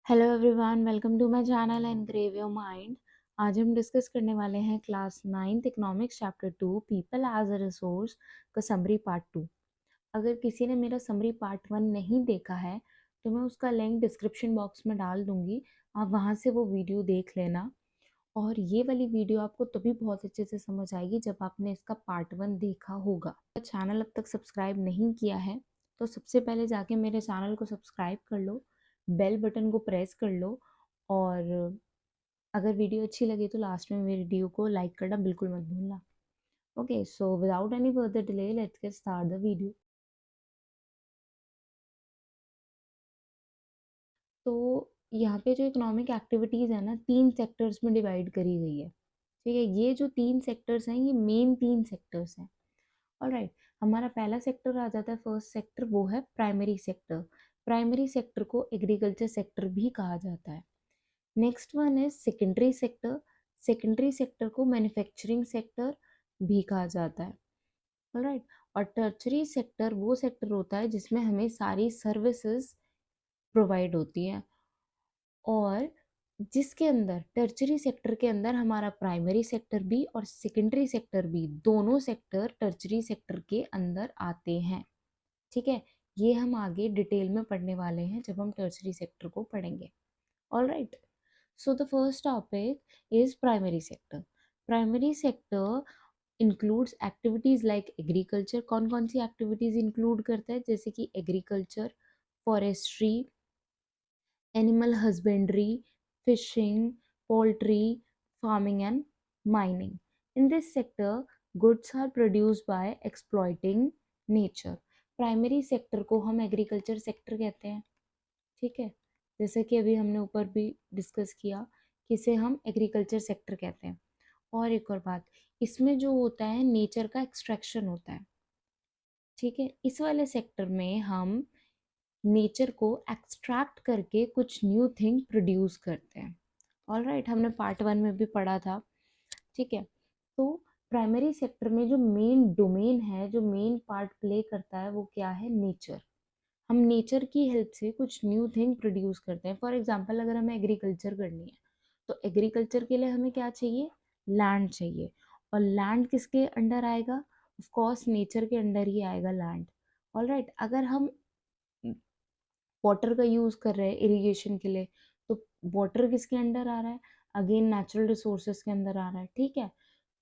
Hello everyone, welcome to my channel engrave your mind. आज हम discuss करने वाले हैं class 9th economics chapter 2 people as a resource का समरी पार्ट 2। अगर किसी ने मेरा समरी पार्ट 1 नहीं देखा है तो मैं उसका लिंक डिस्क्रिप्शन बॉक्स में डाल दूंगी, आप वहां से वो वीडियो देख लेना। और ये वाली वीडियो आपको तभी बहुत अच्छे से समझ आएगी जब आपने इसका पार्ट 1 देखा होगा। चैनल अब तक सब्सक्राइब नहीं किया है तो सबसे पहले जाके मेरे चैनल को सब्सक्राइब कर लो, बेल बटन को प्रेस कर लो, और अगर वीडियो अच्छी लगे तो लास्ट में मेरी वीडियो को लाइक करना बिल्कुल मत भूलना। Okay, so without any further delay let's get start the video. तो यहाँ पे जो इकोनॉमिक एक्टिविटीज़ है ना, 3 सेक्टर्स में डिवाइड करी गई है। ठीक है, ये जो 3 सेक्टर्स हैं ये मेन 3 सेक्टर्स हैं। ऑलराइट, हमारा पहला सेक्टर आ जाता है, फर्स्ट सेक्टर, वो है प्राइमरी सेक्टर। प्राइमरी सेक्टर को एग्रीकल्चर सेक्टर भी कहा जाता है। नेक्स्ट वन है सेकेंडरी सेक्टर। सेकेंडरी सेक्टर को मैन्युफैक्चरिंग सेक्टर भी कहा जाता है। ऑलराइट, और टर्चरी सेक्टर वो सेक्टर होता है जिसमें हमें सारी सर्विसेज प्रोवाइड होती हैं, और जिसके अंदर टर्चरी सेक्टर के अंदर हमारा प्राइमरी सेक्टर भी और सेकेंडरी सेक्टर भी, दोनों सेक्टर टर्चरी सेक्टर के अंदर आते हैं। ठीक है, ये हम आगे डिटेल में पढ़ने वाले हैं जब हम टर्चरी सेक्टर को पढ़ेंगे। All right, so the first topic is primary sector. Primary sector includes activities like agriculture. कौन कौन सी एक्टिविटीज इंक्लूड करता है? जैसे कि agriculture, forestry, animal husbandry, fishing, poultry, farming and mining. In this sector, goods are produced by exploiting nature. Primary sector को हम agriculture sector कहते हैं। ठीक है, जैसे कि अभी हमने ऊपर भी डिस्कस किया कि इसे हम एग्रीकल्चर सेक्टर कहते हैं। और एक और बात, इसमें जो होता है नेचर का एक्सट्रैक्शन होता है। ठीक है, इस वाले सेक्टर में हम नेचर को एक्सट्रैक्ट करके कुछ न्यू थिंग प्रोड्यूस करते हैं। ऑल राइट, हमने पार्ट 1 में भी पढ़ा था। ठीक है, तो प्राइमरी सेक्टर में जो मेन डोमेन है, जो मेन पार्ट प्ले करता है, वो क्या है? नेचर। हम नेचर की हेल्प से कुछ न्यू थिंग प्रोड्यूस करते हैं। फॉर एग्जाम्पल, अगर हमें एग्रीकल्चर करनी है तो एग्रीकल्चर के लिए हमें क्या चाहिए? लैंड चाहिए। और लैंड किसके अंडर आएगा? ऑफ कोर्स नेचर के अंडर ही आएगा लैंड। ऑल राइट, अगर हम वाटर का यूज कर रहे हैं इरिगेशन के लिए तो वाटर किसके अंडर आ रहा है? अगेन नेचुरल रिसोर्सेज के अंदर आ रहा है। ठीक है,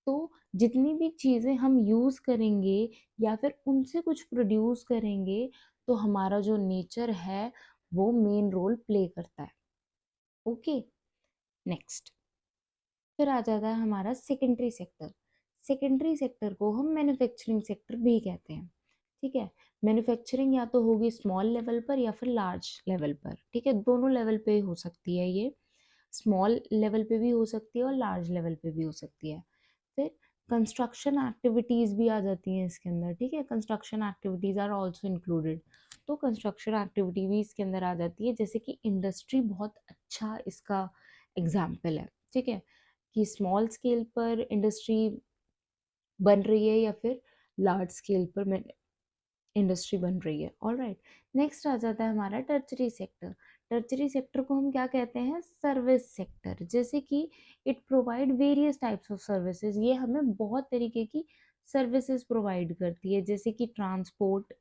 तो जितनी भी चीजें हम यूज करेंगे या फिर उनसे कुछ प्रोड्यूस करेंगे तो हमारा जो नेचर है वो मेन रोल प्ले करता है। ओके, नेक्स्ट फिर आ जाता है हमारा सेकेंडरी सेक्टर। सेकेंडरी सेक्टर को हम मैन्युफैक्चरिंग सेक्टर भी कहते हैं। ठीक है, मैन्युफैक्चरिंग या तो होगी स्मॉल लेवल पर या फिर लार्ज लेवल पर। ठीक है, दोनों लेवल पे हो सकती है ये, स्मॉल लेवल पे भी हो सकती है और लार्ज लेवल पे भी हो सकती है। फिर कंस्ट्रक्शन एक्टिविटीज भी आ जाती हैं इसके अंदर। ठीक है, construction activities are also included. तो कंस्ट्रक्शन एक्टिविटी भी इसके अंदर आ जाती है, जैसे कि इंडस्ट्री बहुत अच्छा इसका एग्जाम्पल है। ठीक है, कि स्मॉल स्केल पर इंडस्ट्री बन रही है या फिर लार्ज स्केल पर इंडस्ट्री बन रही है। ऑल राइट, नेक्स्ट आ जाता है हमारा टर्चरी सेक्टर। टर्चरी सेक्टर को हम क्या कहते हैं? Service sector. जैसे कि it provide various types of services, ये हमें बहुत तरीके की सर्विसेज प्रोवाइड करती है, जैसे कि transport,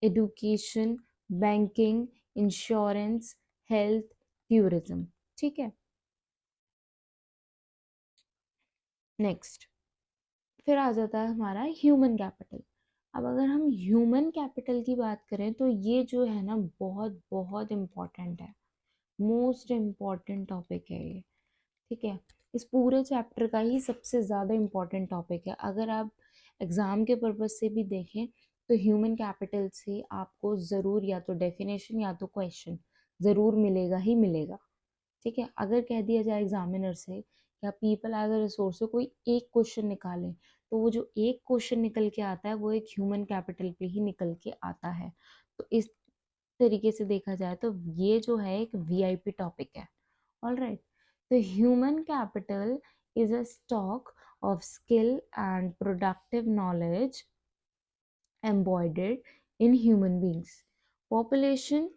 education, banking, insurance, health, tourism. ठीक है, नेक्स्ट फिर आ जाता है हमारा ह्यूमन कैपिटल। अब अगर हम ह्यूमन कैपिटल की बात करें तो ये जो है ना, बहुत बहुत इम्पोर्टेंट है, मोस्ट इम्पॉर्टेंट टॉपिक है ये। ठीक है, इस पूरे चैप्टर का ही सबसे ज़्यादा इम्पॉर्टेंट टॉपिक है। अगर आप एग्ज़ाम के पर्पज़ से भी देखें तो ह्यूमन कैपिटल से आपको ज़रूर या तो डेफिनेशन या तो क्वेश्चन ज़रूर मिलेगा ही मिलेगा। ठीक है, अगर कह दिया जाए एग्जामिनर से क्या पीपल एज अ रिसोर्स से कोई एक क्वेश्चन निकालें, तो वो जो एक क्वेश्चन निकल के आता है वो एक ह्यूमन कैपिटल पे ही निकल के आता है। तो इस तरीके से देखा जाए तो ये जो है एक वीआईपी टॉपिक है। ऑल राइट, तो human capital is a stock of skill and productive knowledge embodied in human beings. Population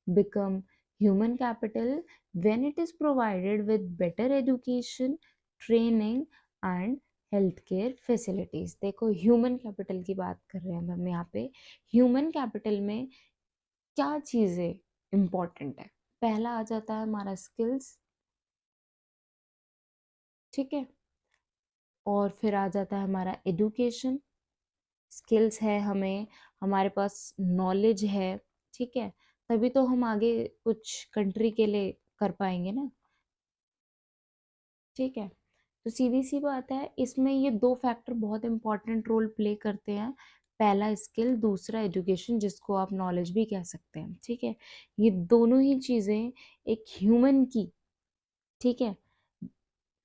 become human capital when it is provided with better education, training and healthcare facilities. देखो human capital की बात कर रहे हैं हम यहाँ पे. Human capital में क्या चीजें इंपॉर्टेंट है? पहला आ जाता है हमारा स्किल्स, ठीक है, और फिर आ जाता है हमारा एजुकेशन. स्किल्स है हमें, हमारे पास नॉलेज है, ठीक है, तभी तो हम आगे कुछ कंट्री के लिए कर पाएंगे ना, ठीक है. तो सीधी सी बात है, इसमें ये दो फैक्टर बहुत इंपॉर्टेंट रोल प्ले करते हैं. पहला स्किल, दूसरा एजुकेशन, जिसको आप नॉलेज भी कह सकते हैं, ठीक है. ये दोनों ही चीज़ें एक ह्यूमन की, ठीक है,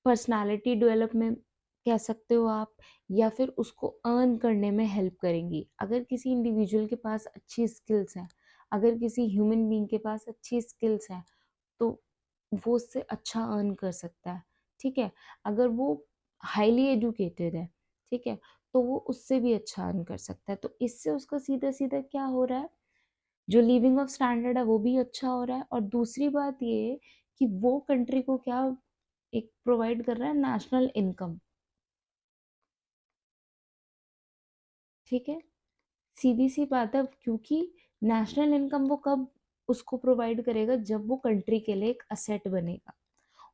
पर्सनालिटी डेवलपमेंट कह सकते हो आप, या फिर उसको अर्न करने में हेल्प करेंगी. अगर किसी इंडिविजुअल के पास अच्छी स्किल्स हैं, अगर किसी ह्यूमन बीइंग के पास अच्छी स्किल्स हैं, तो वो उससे अच्छा अर्न कर सकता है, ठीक है. अगर वो हाईली एजुकेटेड है, ठीक है, तो वो उससे भी अच्छा अर्न कर सकता है. तो इससे उसका सीधा सीधा क्या हो रहा है, जो लिविंग ऑफ स्टैंडर्ड है वो भी अच्छा हो रहा है. और दूसरी बात ये कि वो कंट्री को क्या एक प्रोवाइड कर रहा है, नेशनल इनकम, ठीक है. सीधी सी बात है, क्योंकि नेशनल इनकम वो कब उसको प्रोवाइड करेगा, जब वो कंट्री के लिए एक असेट बनेगा.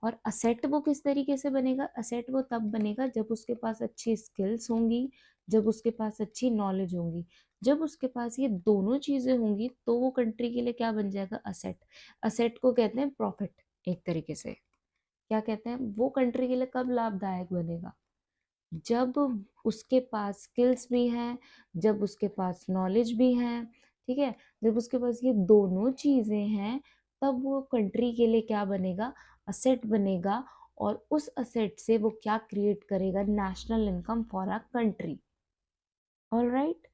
और असेट वो किस तरीके से बनेगा, असेट वो तब बनेगा जब उसके पास अच्छी स्किल्स होंगी, जब उसके पास अच्छी नॉलेज होंगी. जब उसके पास ये दोनों चीजें होंगी तो वो कंट्री के लिए क्या बन जाएगा, असेट. असेट को कहते हैं प्रॉफिट, एक तरीके से क्या कहते हैं, वो कंट्री के लिए कब लाभदायक बनेगा, जब उसके पास स्किल्स भी हैं, जब उसके पास नॉलेज भी है, ठीक है. जब उसके पास ये दोनों चीजें हैं, तब वो कंट्री के लिए क्या बनेगा, असेट बनेगा. और उस असेट से वो क्या क्रिएट करेगा, national income for a country. All right.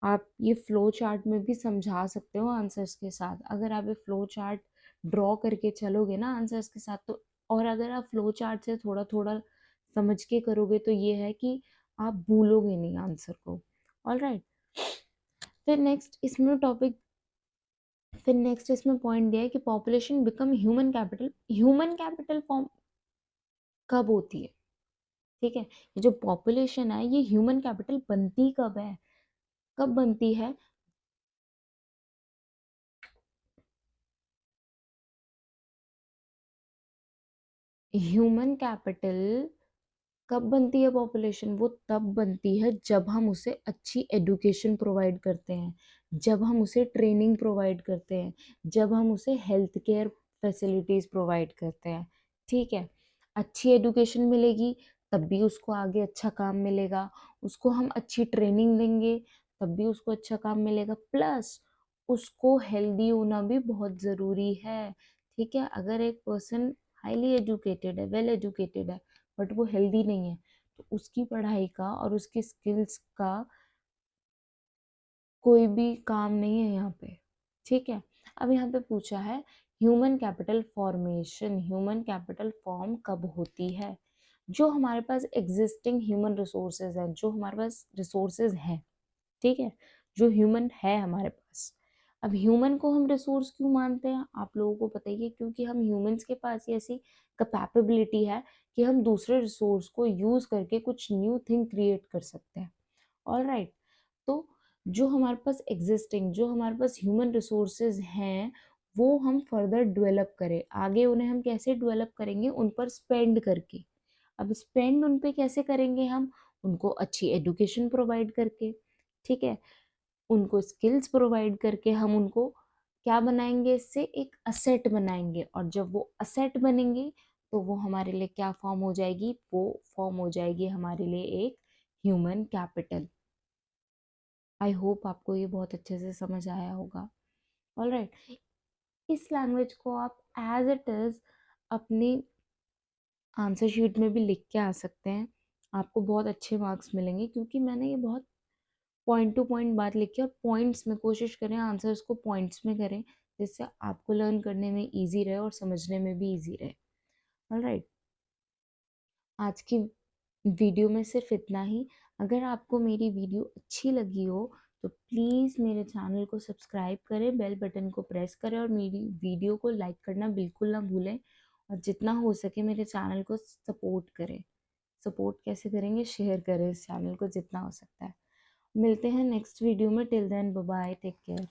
आप ये फ्लो चार्ट में भी समझा सकते हो आंसर्स के साथ. अगर आप ये फ्लो चार्ट ड्रॉ करके चलोगे ना आंसर्स के साथ, तो और अगर आप फ्लो चार्ट से थोड़ा थोड़ा समझ के करोगे, तो ये है कि आप भूलोगे नहीं आंसर को. All right. फिर नेक्स्ट इसमें टॉपिक, फिर नेक्स्ट इसमें पॉइंट दिया है कि population become human capital. Human capital form कब होती है, ठीक है. ये जो पॉपुलेशन है ये ह्यूमन कैपिटल बनती कब है, कब बनती है, ह्यूमन कैपिटल कब बनती है पॉपुलेशन, वो तब बनती है जब हम उसे अच्छी एजुकेशन प्रोवाइड करते हैं, जब हम उसे ट्रेनिंग प्रोवाइड करते हैं, जब हम उसे हेल्थ केयर फैसिलिटीज़ प्रोवाइड करते हैं, ठीक है. अच्छी एजुकेशन मिलेगी तब भी उसको आगे अच्छा काम मिलेगा, उसको हम अच्छी ट्रेनिंग देंगे तब भी उसको अच्छा काम मिलेगा, प्लस उसको हेल्दी होना भी बहुत ज़रूरी है, ठीक है. अगर एक पर्सन हाईली एजुकेटेड है, वेल एजुकेटेड है, बट वो हेल्दी नहीं है, तो उसकी पढ़ाई का और उसकी स्किल्स का कोई भी काम नहीं है यहाँ पे, ठीक है. अब यहाँ पे पूछा है human capital formation, human capital form कब होती है, जो हमारे पास एग्जिस्टिंग ह्यूमन रिसोर्सेज हैं, जो हमारे पास रिसोर्सेज हैं, ठीक है, जो ह्यूमन है हमारे पास. अब ह्यूमन को हम रिसोर्स क्यों मानते हैं, आप लोगों को पता ही है, क्योंकि हम ह्यूमंस के पास ही ऐसी कैपेबिलिटी है कि हम दूसरे रिसोर्स को यूज करके कुछ न्यू थिंग क्रिएट कर सकते हैं. All right. तो जो हमारे पास एग्जिस्टिंग, जो हमारे पास ह्यूमन रिसोर्सेज हैं, वो हम फर्दर डेवलप करें, आगे उन्हें हम कैसे डेवलप करेंगे, उन पर स्पेंड करके. अब स्पेंड उन पे कैसे करेंगे हम, उनको अच्छी एजुकेशन प्रोवाइड करके, ठीक है, उनको स्किल्स प्रोवाइड करके हम उनको क्या बनाएंगे, इससे एक असेट बनाएंगे. और जब वो असेट बनेंगे तो वो हमारे लिए क्या फॉर्म हो जाएगी, वो फॉर्म हो जाएगी हमारे लिए एक ह्यूमन कैपिटल. आई होप आपको ये बहुत अच्छे से समझ आया होगा. All right. इस लैंग्वेज को आप एज इट इज़ अपनी आंसर शीट में भी लिख के आ सकते हैं, आपको बहुत अच्छे मार्क्स मिलेंगे, क्योंकि मैंने ये बहुत पॉइंट टू पॉइंट बात लिखी है. और पॉइंट्स में कोशिश करें आंसर्स को पॉइंट्स में करें, जिससे आपको लर्न करने में इजी रहे और समझने में भी इजी रहे. ऑलराइट. आज की वीडियो में सिर्फ इतना ही. अगर आपको मेरी वीडियो अच्छी लगी हो तो प्लीज़ मेरे चैनल को सब्सक्राइब करें, बेल बटन को प्रेस करें और मेरी वीडियो को लाइक करना बिल्कुल ना भूलें, और जितना हो सके मेरे चैनल को सपोर्ट करें। सपोर्ट कैसे करेंगे? शेयर करें इस चैनल को जितना हो सकता है। मिलते हैं नेक्स्ट वीडियो में। Till then bye bye, take care.